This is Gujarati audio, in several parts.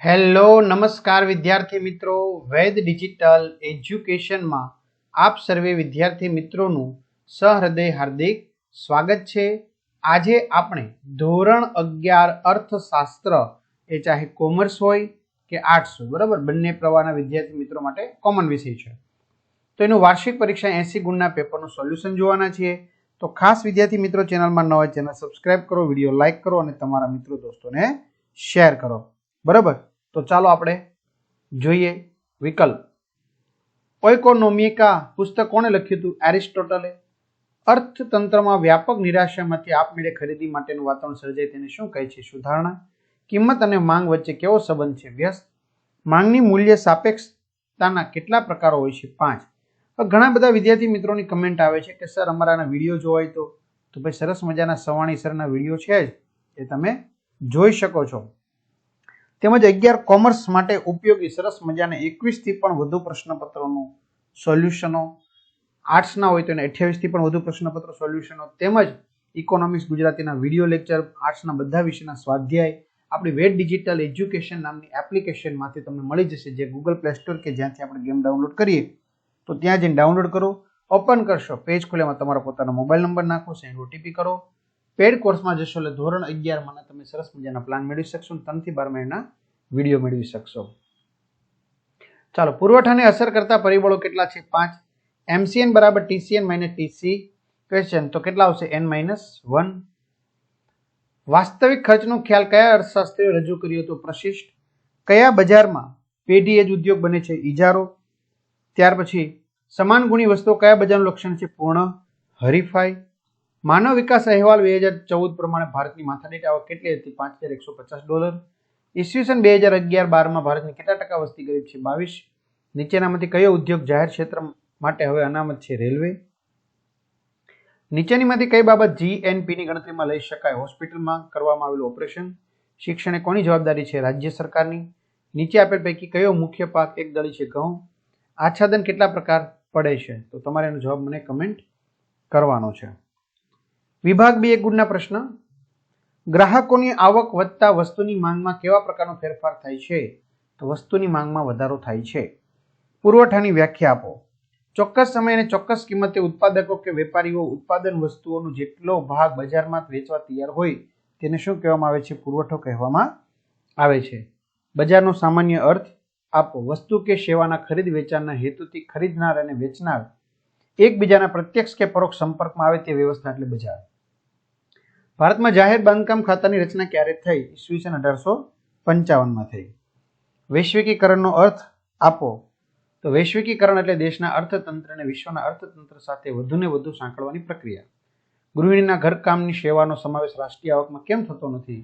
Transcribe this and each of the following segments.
હેલો નમસ્કાર વિદ્યાર્થી મિત્રો, વૈદ ડિજિટલ એજ્યુકેશનમાં આપ સર્વે વિદ્યાર્થી મિત્રોનું સહૃદય હાર્દિક સ્વાગત છે। આજે આપણે ધોરણ 11 અર્થશાસ્ત્ર, એ ચાહે કોમર્સ હોય કે આર્ટ્સ હોય, બરાબર, બંને પ્રવાહના વિદ્યાર્થી મિત્રો માટે કોમન વિષય છે, તો એનું વાર્ષિક પરીક્ષા 80 ગુણના પેપરનું સોલ્યુશન જોવાના છીએ। તો ખાસ વિદ્યાર્થી મિત્રો, ચેનલમાં ન હોય ચેનલ સબસ્ક્રાઇબ કરો, વિડીયો લાઇક કરો અને તમારા મિત્રો દોસ્તોને શેર કરો, બરાબર। તો ચાલો આપણે જોઈએ વિકલ્પ। ઓઇકોનોમિકા પુસ્તક કોણે લખ્યું હતું? એરિસ્ટોટલે। અર્થતંત્રમાં વ્યાપક નિરાશામાંથી આપમેળે ખરીદી માટેનું વાતાવરણ સર્જાય તેને શું કહે છે? સુધારણા। કિંમત અને માંગ વચ્ચે કેવો સંબંધ છે? વ્યસ્ત। માંગની મૂલ્ય સાપેક્ષતાના કેટલા પ્રકારો હોય છે? 5। ઘણા બધા વિદ્યાર્થી મિત્રોની કમેન્ટ આવે છે કે સર અમારાના વિડીયો જોવાય તો ભાઈ સરસ મજાના સવાણી સરના વિડીયો છે જ, એ તમે જોઈ શકો છો। તેમજ 11 કોમર્સ માટે ઉપયોગી સરસ મજાના 21 થી પણ વધુ પ્રશ્નપત્રોનું સોલ્યુશનો, આર્ટ્સના હોય તો 28 થી પણ વધુ પ્રશ્નપત્રો સોલ્યુશનો, તેમજ ઇકોનોમિક્સ ગુજરાતીના વિડીયો લેક્ચર, આર્ટ્સના બધા વિષયના સ્વાધ્યાય આપણી વેદ ડિજિટલ એજ્યુકેશન નામની એપ્લિકેશનમાંથી તમને મળી જશે, જે ગૂગલ પ્લે સ્ટોર કે જ્યાંથી આપણે ગેમ ડાઉનલોડ કરીએ તો ત્યાં જઈને ડાઉનલોડ કરો, ઓપન કરશો, પેજ ખોલ્યામાં તમારો પોતાનો મોબાઈલ નંબર નાખો, સેન્ડ ઓટીપી કરો, પેડ કોર્સમાં જશો એટલે ધોરણ 11 માં તમે સરસ મજાના પ્લાન મેળવી શકશો, 3 થી 12 મહિનાના વિડીયો મેળવી શકશો। ચાલો, પુરવઠાને અસર કરતા પરિબળો કેટલા છે? 5। MCN બરાબર TCN માઇનસ TC ક્વેશ્ચન, તો કેટલા આવશે? n-1। વાસ્તવિક ખર્ચનો ખ્યાલ કયા અર્થશાસ્ત્રીએ રજૂ કર્યો હતો? પ્રશિષ્ટ। કયા બજારમાં પેઢી એજ ઉદ્યોગ બને છે? ઇજારો। ત્યાર પછી સમાન ગુણી વસ્તુઓ કયા બજારનું લક્ષણ છે? પૂર્ણ હરીફાઈ। માનવ વિકાસ અહેવાલ 2014 પ્રમાણે ભારતની માથાદીઠ આવક કેટલી હતી? $5,150। ઈસવીસન 2011-12 માં ભારતની કેટલા ટકા વસ્તી ગરીબ છે? 22। નીચેનામાંથી કયો ઉદ્યોગ જાહેર ક્ષેત્ર માટે હવે અનામત છે? રેલવે। નીચેનીમાંથી કઈ બાબત GNP ની ગણતરીમાં લઈ શકાય? હોસ્પિટલમાં કરવામાં આવેલું ઓપરેશન। શિક્ષણ એ કોની જવાબદારી છે? રાજ્ય સરકારની। નીચે આપેલ પૈકી કયો મુખ્ય પાક એક દળી છે? ઘઉં। આચ્છાદન કેટલા પ્રકાર પડે છે? તો તમારે એનો જવાબ મને કમેન્ટ કરવાનો છે। વિભાગ 2 1 ગુણના પ્રશ્ન। ગ્રાહકોની આવક વધતા વસ્તુની માંગમાં કેવા પ્રકારનો ફેરફાર થાય છે? તો વસ્તુની માંગમાં વધારો થાય છે। પુરવઠાની વ્યાખ્યા આપો। ચોક્કસ સમય અને ચોક્કસ કિંમતે ઉત્પાદકો કે વેપારીઓ ઉત્પાદન વસ્તુઓનો જેટલો ભાગ બજારમાં વેચવા તૈયાર હોય તેને શું કહેવામાં આવે છે? પુરવઠો કહેવામાં આવે છે। બજારનો સામાન્ય અર્થ આપો। વસ્તુ કે સેવાના ખરીદ વેચાણના હેતુથી ખરીદનાર અને વેચનાર એકબીજાના પ્રત્યક્ષ કે પરોક્ષ સંપર્કમાં આવે તે વ્યવસ્થા એટલે બજાર। ભારતમાં જાહેર બાંધકામ ખાતાની રચના ક્યારે થઈ? ઈસવીસન 1855 માં થઈ। વૈશ્વિકીકરણનો અર્થ આપો। તો વૈશ્વિકીકરણ એટલે દેશના અર્થતંત્રને વિશ્વના અર્થતંત્ર સાથે વધુને વધુ સાંકળવાની પ્રક્રિયા। ગૃહિણીના ઘરકામની સેવાનો સમાવેશ રાષ્ટ્રીય આવકમાં કેમ થતો નથી?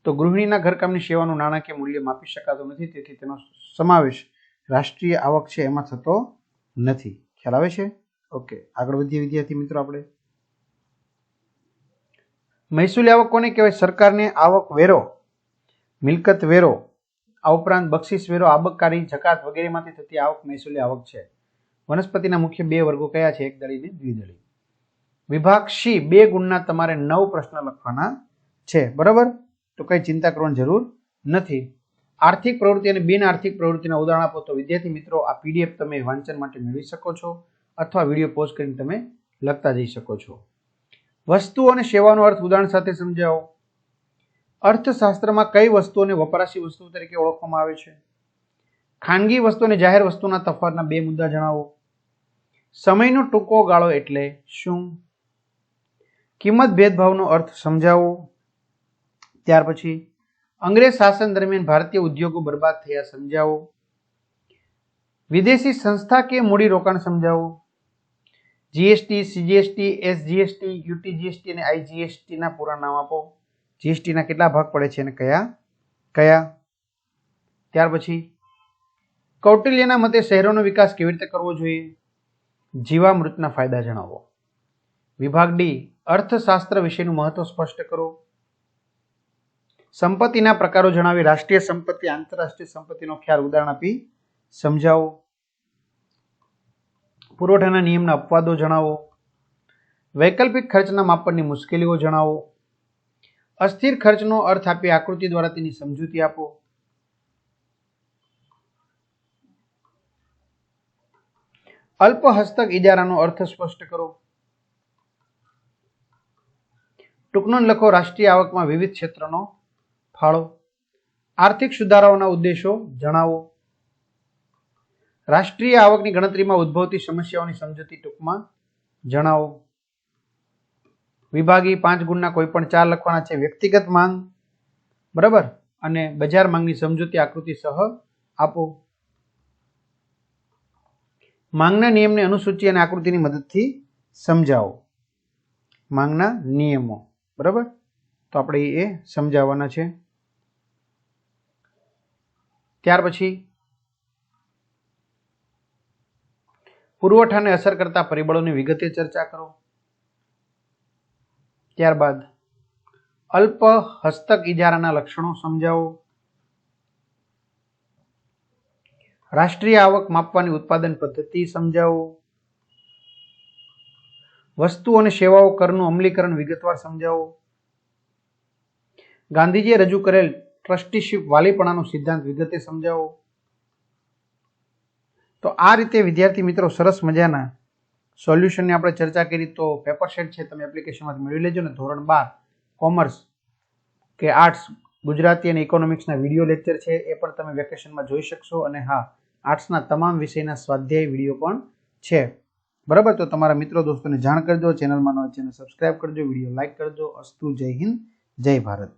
તો ગૃહિણીના ઘરકામની સેવાનું નાણાકીય મૂલ્ય માપી શકાતું નથી, તેથી તેનો સમાવેશ રાષ્ટ્રીય આવક છે એમાં થતો નથી। ખ્યાલ આવે છે? ઓકે, આગળ વધીએ વિદ્યાર્થી મિત્રો આપણે। મહેસૂલી આવક કોને કહેવાય? સરકારને આવક વેરો, મિલકત વેરો, આ ઉપરાંત બક્ષિસ વેરો, આબકારી, જકાત વગેરેમાંથી થતી આવક મહેસૂલી આવક છે। વનસ્પતિના મુખ્ય 2 વર્ગો કયા છે? એકદળી અને દ્વિદળી। વિભાગ C 2 ગુણના તમારે 9 પ્રશ્ન લખવાના છે, બરાબર, તો કઈ ચિંતા કરવાની જરૂર નથી। આર્થિક પ્રવૃત્તિ અને બિન આર્થિક પ્રવૃત્તિના ઉદાહરણ આપો। તો વિદ્યાર્થી મિત્રો, આ PDF તમે વાંચન માટે મેળવી શકો છો અથવા વિડીયો પોઝ કરીને તમે લખતા જઈ શકો છો। વસ્તુઓ અને સેવાનો અર્થ ઉદાહરણ સાથે સમજાવો। અર્થશાસ્ત્રમાં કઈ વસ્તુઓને વપરાશી વસ્તુઓ તરીકે ઓળખવામાં આવે છે? ખાનગી વસ્તુ અને જાહેર વસ્તુના તફાવતના 2 મુદ્દા જણાવો। સમયનો ટૂંકો ગાળો એટલે શું? કિંમત ભેદભાવનો અર્થ સમજાવો। ત્યાર પછી અંગ્રેજ શાસન દરમિયાન ભારતીય ઉદ્યોગો બરબાદ થયા સમજાવો। વિદેશી સંસ્થા કે મૂડી રોકાણ સમજાવો। GST, CGST, SGST, UTGST અને IGST ના પૂરા નામ આપો। GST ના કેટલા ભાગ પડે છે અને કયા કયા? ત્યાર પછી કૌટિલ્યના મતે શહેરોનો વિકાસ કેવી રીતે કરવો જોઈએ? જીવામૃતના ફાયદા જણાવો। વિભાગ D અર્થશાસ્ત્ર વિશેનું મહત્વ સ્પષ્ટ કરો। સંપત્તિના પ્રકારો જણાવી રાષ્ટ્રીય સંપત્તિ, આંતરરાષ્ટ્રીય સંપત્તિનો ખ્યાલ ઉદાહરણ આપી સમજાવો। પુરવઠાના નિયમના અપવાદો જણાવો। વૈકલ્પિક ખર્ચના માપનની મુશ્કેલીઓ જણાવો। અસ્થિર ખર્ચનો અર્થ આપી આકૃતિ દ્વારા તેની સમજૂતી આપો। અલ્પ હસ્તક ઇજારાનો અર્થ સ્પષ્ટ કરો. ટૂંકનોંધ લખો. રાષ્ટ્રીય આવકમાં વિવિધ ક્ષેત્રનો ફાળો. આર્થિક સુધારાઓના ઉદ્દેશો જણાવો. રાષ્ટ્રીય આવકની ગણતરીમાં ઉદ્ભવતી સમસ્યાઓની સમજૂતી ટૂંકમાં જણાવો. વિભાગી 5 ગુણના કોઈ પણ 4 લખવાના છે. વ્યક્તિગત માંગ, બરાબર, અને બજાર માંગની સમજૂતી આકૃતિ સહ આપો. માંગના નિયમને અનુસૂચિ અને આકૃતિની મદદથી સમજાવો. માંગના નિયમો, બરાબર, તો આપણે એ સમજાવવાના છે. ત્યાર પછી પુરવઠાને અસર કરતા પરિબળોની વિગતે ચર્ચા કરો. ત્યારબાદ અલ્પ હસ્તક ઇજારાના લક્ષણો સમજાવો. રાષ્ટ્રીય આવક માપવાની ઉત્પાદન પદ્ધતિ સમજાવો. વસ્તુ અને સેવાઓ કરનું અમલીકરણ વિગતવાર સમજાવો. ગાંધીજીએ રજૂ કરેલ ટ્રસ્ટીશીપ વાલીપણાનો સિદ્ધાંત વિગતે સમજાવો. તો આ રીતે વિદ્યાર્થી મિત્રો સરસ મજાના સોલ્યુશનની આપણે ચર્ચા કરી. તો પેપર સેટ છે તમે એપ્લિકેશનમાંથી મેળવી લેજો ને. ધોરણ 12 કોમર્સ કે આર્ટ્સ, ગુજરાતી અને ઇકોનોમિક્સના વિડીયો લેક્ચર છે એ પણ તમે વેકેશનમાં જોઈ શકશો. અને હા, આર્ટ્સના તમામ વિષયના સ્વાધ્યાય વિડીયો પણ છે, બરાબર. તો તમારા મિત્રો દોસ્તોને જાણ કરજો. ચેનલમાં નવા ચેનલ સબસ્ક્રાઇબ કરજો, વિડીયો લાઇક કરજો. અસ્તુ. જય હિન્દ, જય ભારત.